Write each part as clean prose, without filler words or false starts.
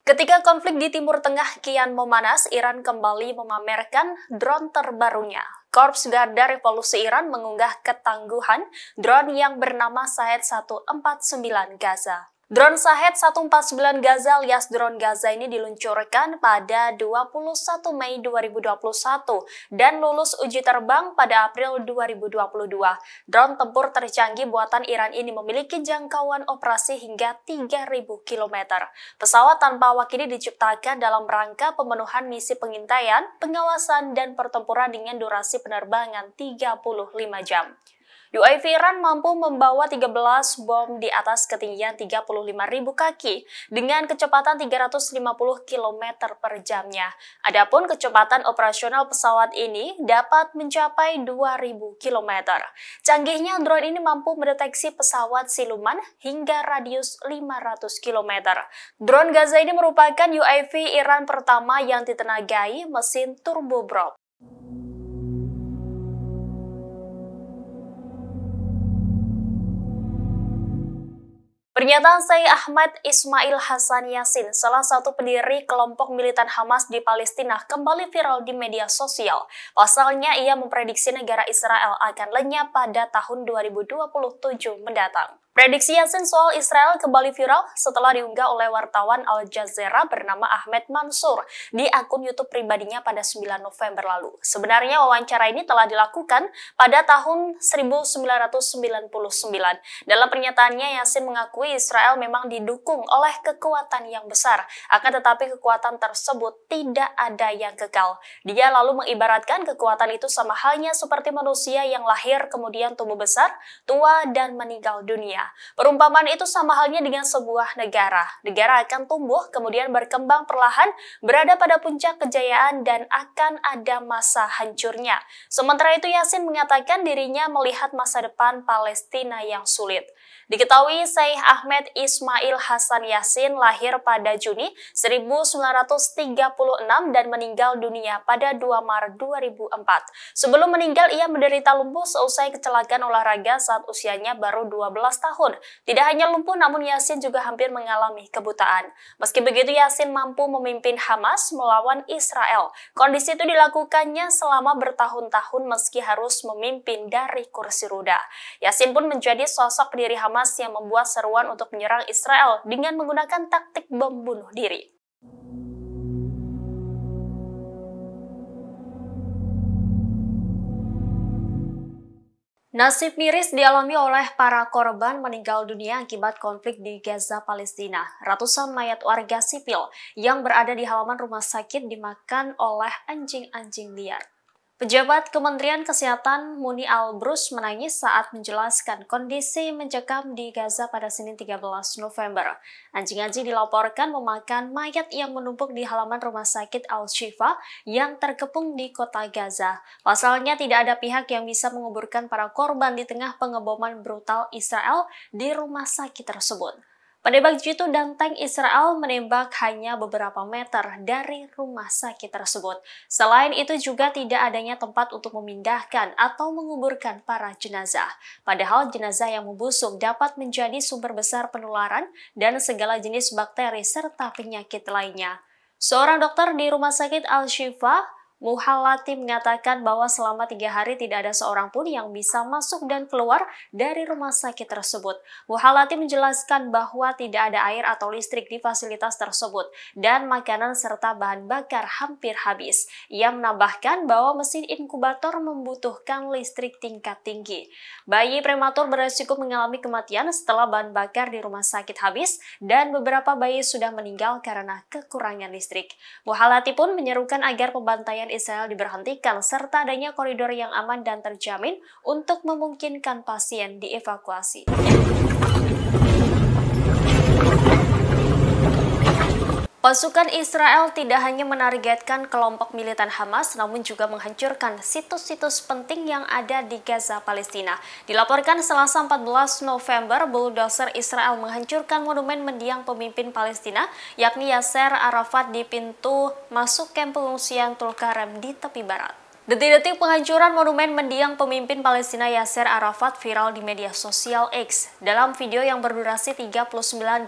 Ketika konflik di Timur Tengah kian memanas, Iran kembali memamerkan drone terbarunya. Korps Garda Revolusi Iran mengunggah ketangguhan drone yang bernama Shahed 149 Gaza. Drone Shahed 149 Gaza alias drone Gaza ini diluncurkan pada 21 Mei 2021 dan lulus uji terbang pada April 2022. Drone tempur tercanggih buatan Iran ini memiliki jangkauan operasi hingga 3.000 km. Pesawat tanpa awak ini diciptakan dalam rangka pemenuhan misi pengintaian, pengawasan, dan pertempuran dengan durasi penerbangan 35 jam. UAV Iran mampu membawa 13 bom di atas ketinggian 35.000 kaki dengan kecepatan 350 km per jamnya. Adapun kecepatan operasional pesawat ini dapat mencapai 2.000 km. Canggihnya drone ini mampu mendeteksi pesawat siluman hingga radius 500 km. Drone Gaza ini merupakan UAV Iran pertama yang ditenagai mesin turboprop. Pernyataan Syekh Ahmad Ismail Hasan Yassin, salah satu pendiri kelompok militan Hamas di Palestina, kembali viral di media sosial. Pasalnya, ia memprediksi negara Israel akan lenyap pada tahun 2027 mendatang. Prediksi Yassin soal Israel kembali viral setelah diunggah oleh wartawan Al Jazeera bernama Ahmed Mansur di akun YouTube pribadinya pada 9 November lalu. Sebenarnya wawancara ini telah dilakukan pada tahun 1999. Dalam pernyataannya, Yassin mengakui Israel memang didukung oleh kekuatan yang besar, akan tetapi kekuatan tersebut tidak ada yang kekal. Dia lalu mengibaratkan kekuatan itu sama halnya seperti manusia yang lahir kemudian tumbuh besar, tua, dan meninggal dunia. Perumpamaan itu sama halnya dengan sebuah negara. Negara akan tumbuh, kemudian berkembang perlahan, berada pada puncak kejayaan dan akan ada masa hancurnya. Sementara itu Yassin mengatakan dirinya melihat masa depan Palestina yang sulit. Diketahui Syekh Ahmed Ismail Hasan Yassin lahir pada Juni 1936 dan meninggal dunia pada 2 Maret 2004. Sebelum meninggal, ia menderita lumpuh seusai kecelakaan olahraga saat usianya baru 12 tahun. Tidak hanya lumpuh, namun Yassin juga hampir mengalami kebutaan. Meski begitu, Yassin mampu memimpin Hamas melawan Israel. Kondisi itu dilakukannya selama bertahun-tahun meski harus memimpin dari kursi roda. Yassin pun menjadi sosok pendiri Hamas yang membuat seruan untuk menyerang Israel dengan menggunakan taktik bom bunuh diri. Nasib miris dialami oleh para korban meninggal dunia akibat konflik di Gaza, Palestina. Ratusan mayat warga sipil yang berada di halaman rumah sakit dimakan oleh anjing-anjing liar. Pejabat Kementerian Kesehatan Muni Al-Brus menangis saat menjelaskan kondisi mencekam di Gaza pada Senin 13 November. Anjing-anjing dilaporkan memakan mayat yang menumpuk di halaman rumah sakit Al-Shifa yang terkepung di kota Gaza. Pasalnya tidak ada pihak yang bisa menguburkan para korban di tengah pengeboman brutal Israel di rumah sakit tersebut. Penembak jitu dan tank Israel menembak hanya beberapa meter dari rumah sakit tersebut. Selain itu juga tidak adanya tempat untuk memindahkan atau menguburkan para jenazah. Padahal jenazah yang membusuk dapat menjadi sumber besar penularan dan segala jenis bakteri serta penyakit lainnya. Seorang dokter di rumah sakit Al-Shifa, Muhalati, mengatakan bahwa selama 3 hari tidak ada seorang pun yang bisa masuk dan keluar dari rumah sakit tersebut. Muhalati menjelaskan bahwa tidak ada air atau listrik di fasilitas tersebut dan makanan serta bahan bakar hampir habis. Ia menambahkan bahwa mesin inkubator membutuhkan listrik tingkat tinggi. Bayi prematur beresiko mengalami kematian setelah bahan bakar di rumah sakit habis dan beberapa bayi sudah meninggal karena kekurangan listrik. Muhalati pun menyerukan agar pembantaian Israel diberhentikan serta adanya koridor yang aman dan terjamin untuk memungkinkan pasien dievakuasi. Pasukan Israel tidak hanya menargetkan kelompok militan Hamas, namun juga menghancurkan situs-situs penting yang ada di Gaza, Palestina. Dilaporkan Selasa 14 November, bulldozer Israel menghancurkan monumen mendiang pemimpin Palestina, yakni Yasser Arafat di pintu masuk kamp pengungsian Tulkarem di tepi barat. Detik-detik penghancuran monumen mendiang pemimpin Palestina Yasser Arafat viral di media sosial X. Dalam video yang berdurasi 39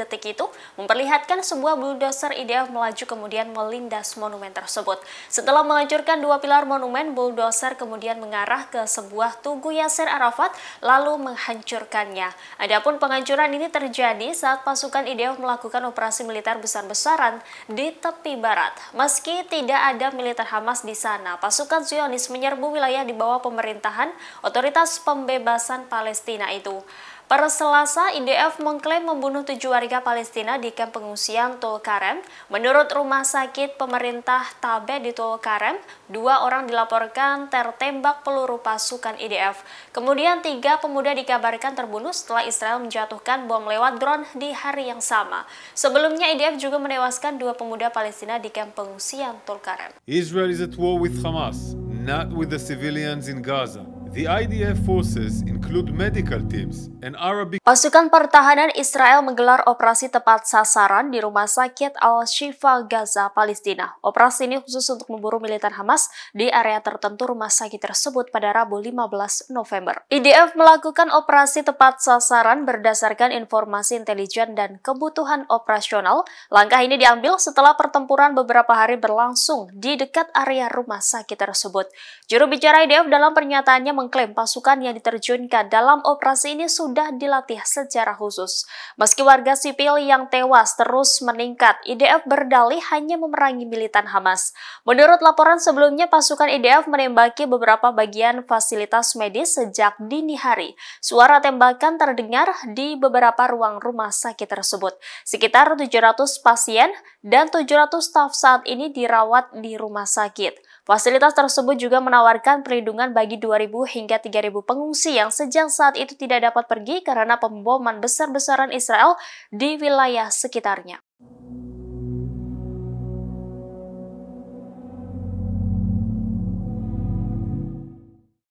detik itu, memperlihatkan sebuah bulldozer IDF melaju kemudian melindas monumen tersebut. Setelah menghancurkan dua pilar monumen, bulldozer kemudian mengarah ke sebuah tugu Yasser Arafat lalu menghancurkannya. Adapun penghancuran ini terjadi saat pasukan IDF melakukan operasi militer besar-besaran di tepi barat. Meski tidak ada militer Hamas di sana, pasukan Zionis menyerbu wilayah di bawah pemerintahan Otoritas Pembebasan Palestina itu. Per Selasa, IDF mengklaim membunuh 7 warga Palestina di kamp pengungsian Tulkarem. Menurut rumah sakit pemerintah Tabe di Tulkarem, 2 orang dilaporkan tertembak peluru pasukan IDF. Kemudian 3 pemuda dikabarkan terbunuh setelah Israel menjatuhkan bom lewat drone di hari yang sama. Sebelumnya, IDF juga menewaskan 2 pemuda Palestina di kamp pengungsian Tulkarem. Israel is at war with Hamas, not with the civilians in Gaza. The IDF forces include medical teams and Arabic. Pasukan pertahanan Israel menggelar operasi tepat sasaran di Rumah Sakit Al-Shifa Gaza, Palestina. Operasi ini khusus untuk memburu militer Hamas di area tertentu rumah sakit tersebut pada Rabu 15 November. IDF melakukan operasi tepat sasaran berdasarkan informasi intelijen dan kebutuhan operasional. Langkah ini diambil setelah pertempuran beberapa hari berlangsung di dekat area rumah sakit tersebut. Juru bicara IDF dalam pernyataannya mengklaim pasukan yang diterjunkan dalam operasi ini sudah dilatih secara khusus. Meski warga sipil yang tewas terus meningkat, IDF berdalih hanya memerangi militan Hamas. Menurut laporan sebelumnya, pasukan IDF menembaki beberapa bagian fasilitas medis sejak dini hari. Suara tembakan terdengar di beberapa ruang rumah sakit tersebut. Sekitar 700 pasien dan 700 staf saat ini dirawat di rumah sakit. Fasilitas tersebut juga menawarkan perlindungan bagi 2.000 hingga 3.000 pengungsi yang sejak saat itu tidak dapat pergi karena pemboman besar-besaran Israel di wilayah sekitarnya.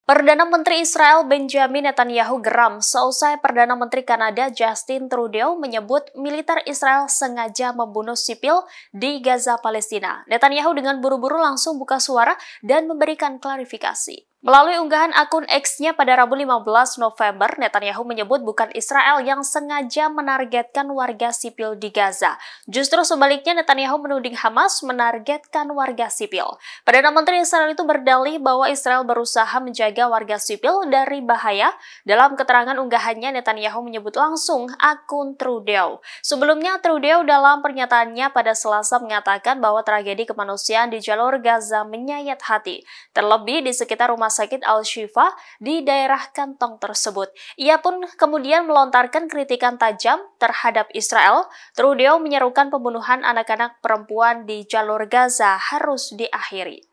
Perdana Menteri Israel Benjamin Netanyahu geram seusai Perdana Menteri Kanada Justin Trudeau menyebut militer Israel sengaja membunuh sipil di Gaza, Palestina. Netanyahu dengan buru-buru langsung buka suara dan memberikan klarifikasi. Melalui unggahan akun X-nya pada Rabu 15 November, Netanyahu menyebut bukan Israel yang sengaja menargetkan warga sipil di Gaza. Justru sebaliknya, Netanyahu menuding Hamas menargetkan warga sipil. Perdana Menteri Israel itu berdalih bahwa Israel berusaha menjaga warga sipil dari bahaya. Dalam keterangan unggahannya, Netanyahu menyebut langsung akun Trudeau. Sebelumnya, Trudeau dalam pernyataannya pada Selasa mengatakan bahwa tragedi kemanusiaan di jalur Gaza menyayat hati, terlebih di sekitar rumah sakit Al-Shifa di daerah kantong tersebut. Ia pun kemudian melontarkan kritikan tajam terhadap Israel. Trudeau menyerukan pembunuhan anak-anak perempuan di jalur Gaza harus diakhiri.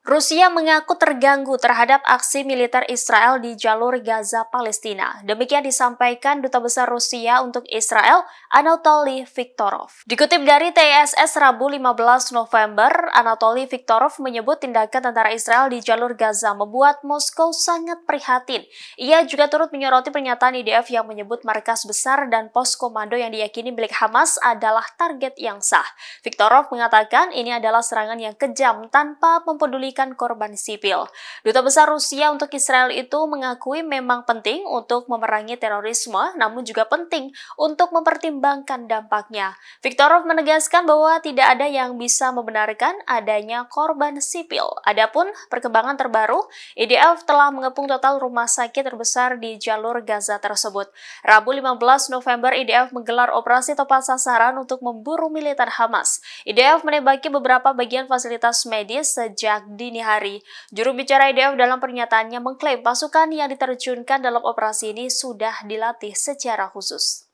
Rusia mengaku terganggu terhadap aksi militer Israel di jalur Gaza, Palestina. Demikian disampaikan Duta Besar Rusia untuk Israel, Anatoly Viktorov. Dikutip dari TSS Rabu 15 November, Anatoly Viktorov menyebut tindakan tentara Israel di jalur Gaza membuat Moskow sangat prihatin. Ia juga turut menyoroti pernyataan IDF yang menyebut markas besar dan pos komando yang diyakini milik Hamas adalah target yang sah. Viktorov mengatakan ini adalah serangan yang kejam tanpa mempedulikan korban sipil. Duta Besar Rusia untuk Israel itu mengakui memang penting untuk memerangi terorisme, namun juga penting untuk mempertimbangkan dampaknya. Viktorov menegaskan bahwa tidak ada yang bisa membenarkan adanya korban sipil. Adapun perkembangan terbaru, IDF telah mengepung total rumah sakit terbesar di jalur Gaza tersebut. Rabu 15 November, IDF menggelar operasi tepat sasaran untuk memburu militer Hamas. IDF menembaki beberapa bagian fasilitas medis sejak dini hari. Juru bicara IDF dalam pernyataannya mengklaim pasukan yang diterjunkan dalam operasi ini sudah dilatih secara khusus.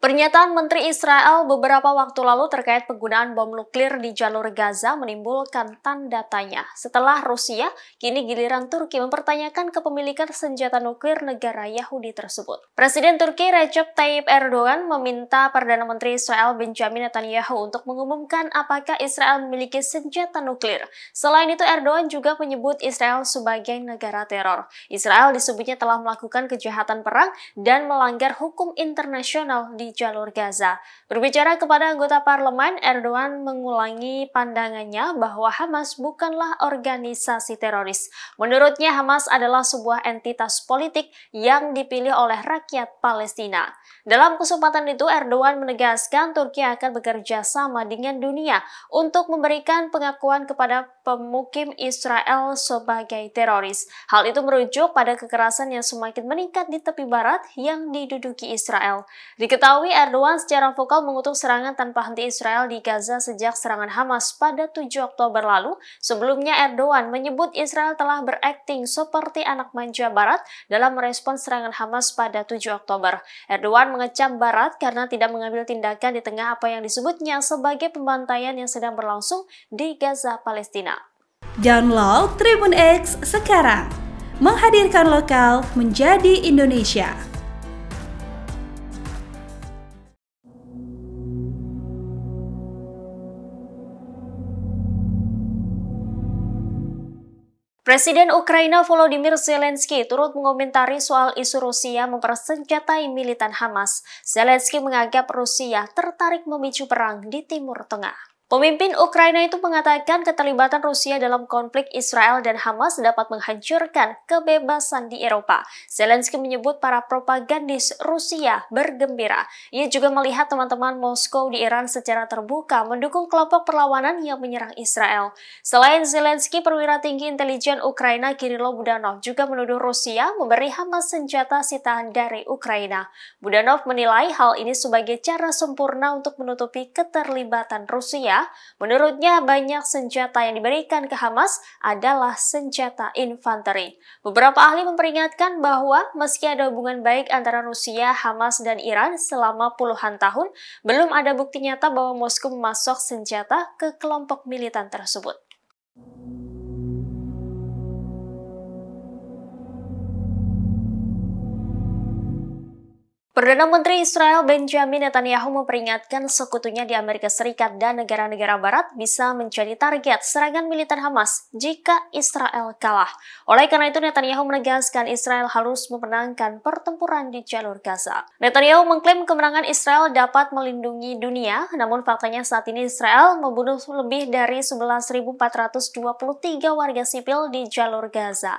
Pernyataan Menteri Israel beberapa waktu lalu terkait penggunaan bom nuklir di jalur Gaza menimbulkan tanda tanya. Setelah Rusia, kini giliran Turki mempertanyakan kepemilikan senjata nuklir negara Yahudi tersebut. Presiden Turki Recep Tayyip Erdogan meminta Perdana Menteri Israel Benjamin Netanyahu untuk mengumumkan apakah Israel memiliki senjata nuklir. Selain itu, Erdogan juga menyebut Israel sebagai negara teror. Israel disebutnya telah melakukan kejahatan perang dan melanggar hukum internasional di jalur Gaza. Berbicara kepada anggota parlemen, Erdogan mengulangi pandangannya bahwa Hamas bukanlah organisasi teroris. Menurutnya, Hamas adalah sebuah entitas politik yang dipilih oleh rakyat Palestina. Dalam kesempatan itu, Erdogan menegaskan Turki akan bekerja sama dengan dunia untuk memberikan pengakuan kepada pemukim Israel sebagai teroris. Hal itu merujuk pada kekerasan yang semakin meningkat di tepi barat yang diduduki Israel. Diketahui Erdogan secara vokal mengutuk serangan tanpa henti Israel di Gaza sejak serangan Hamas pada 7 Oktober lalu. Sebelumnya Erdogan menyebut Israel telah berakting seperti anak manja Barat dalam merespons serangan Hamas pada 7 Oktober. Erdogan mengecam Barat karena tidak mengambil tindakan di tengah apa yang disebutnya sebagai pembantaian yang sedang berlangsung di Gaza, Palestina. Download Tribun X sekarang, menghadirkan lokal menjadi Indonesia. Presiden Ukraina Volodymyr Zelensky turut mengomentari soal isu Rusia mempersenjatai militan Hamas. Zelensky menganggap Rusia tertarik memicu perang di Timur Tengah. Pemimpin Ukraina itu mengatakan keterlibatan Rusia dalam konflik Israel dan Hamas dapat menghancurkan kebebasan di Eropa. Zelensky menyebut para propagandis Rusia bergembira. Ia juga melihat teman-teman Moskow di Iran secara terbuka mendukung kelompok perlawanan yang menyerang Israel. Selain Zelensky, perwira tinggi intelijen Ukraina Kirilo Budanov juga menuduh Rusia memberi Hamas senjata sitaan dari Ukraina. Budanov menilai hal ini sebagai cara sempurna untuk menutupi keterlibatan Rusia. Menurutnya, banyak senjata yang diberikan ke Hamas adalah senjata infanteri. Beberapa ahli memperingatkan bahwa meski ada hubungan baik antara Rusia, Hamas, dan Iran selama puluhan tahun, belum ada bukti nyata bahwa Moskow memasok senjata ke kelompok militan tersebut. Perdana Menteri Israel Benjamin Netanyahu memperingatkan sekutunya di Amerika Serikat dan negara-negara Barat bisa menjadi target serangan militer Hamas jika Israel kalah. Oleh karena itu, Netanyahu menegaskan Israel harus memenangkan pertempuran di jalur Gaza. Netanyahu mengklaim kemenangan Israel dapat melindungi dunia, namun faktanya saat ini Israel membunuh lebih dari 11.423 warga sipil di jalur Gaza.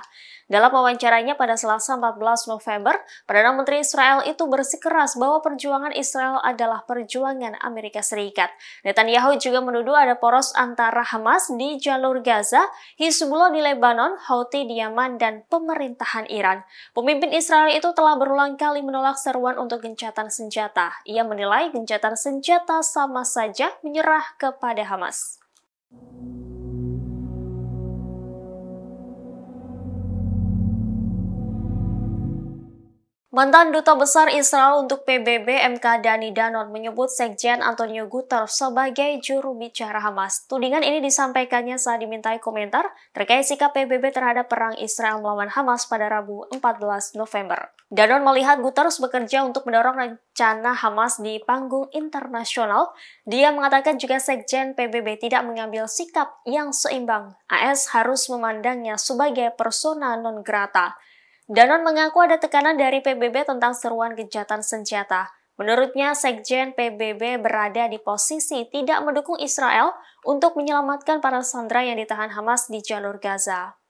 Dalam wawancaranya pada Selasa 14 November, Perdana Menteri Israel itu bersikeras bahwa perjuangan Israel adalah perjuangan Amerika Serikat. Netanyahu juga menuduh ada poros antara Hamas di jalur Gaza, Hizbullah di Lebanon, Houthi di Yaman, dan pemerintahan Iran. Pemimpin Israel itu telah berulang kali menolak seruan untuk gencatan senjata. Ia menilai gencatan senjata sama saja menyerah kepada Hamas. Mantan Duta Besar Israel untuk PBB MK Dani Danon menyebut Sekjen Antonio Guterres sebagai juru bicara Hamas. Tudingan ini disampaikannya saat dimintai komentar terkait sikap PBB terhadap perang Israel melawan Hamas pada Rabu 14 November. Danon melihat Guterres bekerja untuk mendorong rencana Hamas di panggung internasional. Dia mengatakan juga Sekjen PBB tidak mengambil sikap yang seimbang. AS harus memandangnya sebagai persona non grata. Danon mengaku ada tekanan dari PBB tentang seruan gencatan senjata. Menurutnya, Sekjen PBB berada di posisi tidak mendukung Israel untuk menyelamatkan para sandera yang ditahan Hamas di jalur Gaza.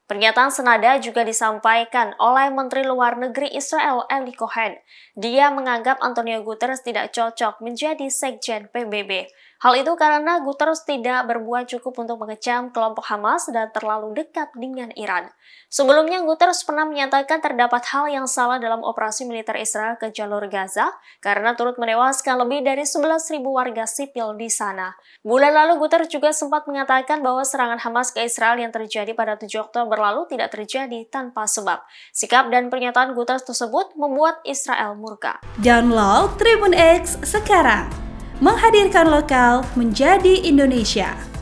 Pernyataan senada juga disampaikan oleh Menteri Luar Negeri Israel Eli Cohen. Dia menganggap Antonio Guterres tidak cocok menjadi Sekjen PBB. Hal itu karena Guterres tidak berbuat cukup untuk mengecam kelompok Hamas dan terlalu dekat dengan Iran. Sebelumnya, Guterres pernah menyatakan terdapat hal yang salah dalam operasi militer Israel ke jalur Gaza karena turut menewaskan lebih dari 11.000 warga sipil di sana. Bulan lalu, Guterres juga sempat mengatakan bahwa serangan Hamas ke Israel yang terjadi pada 7 Oktober lalu tidak terjadi tanpa sebab. Sikap dan pernyataan Guterres tersebut membuat Israel murka. Download Tribun X sekarang, menghadirkan lokal menjadi Indonesia.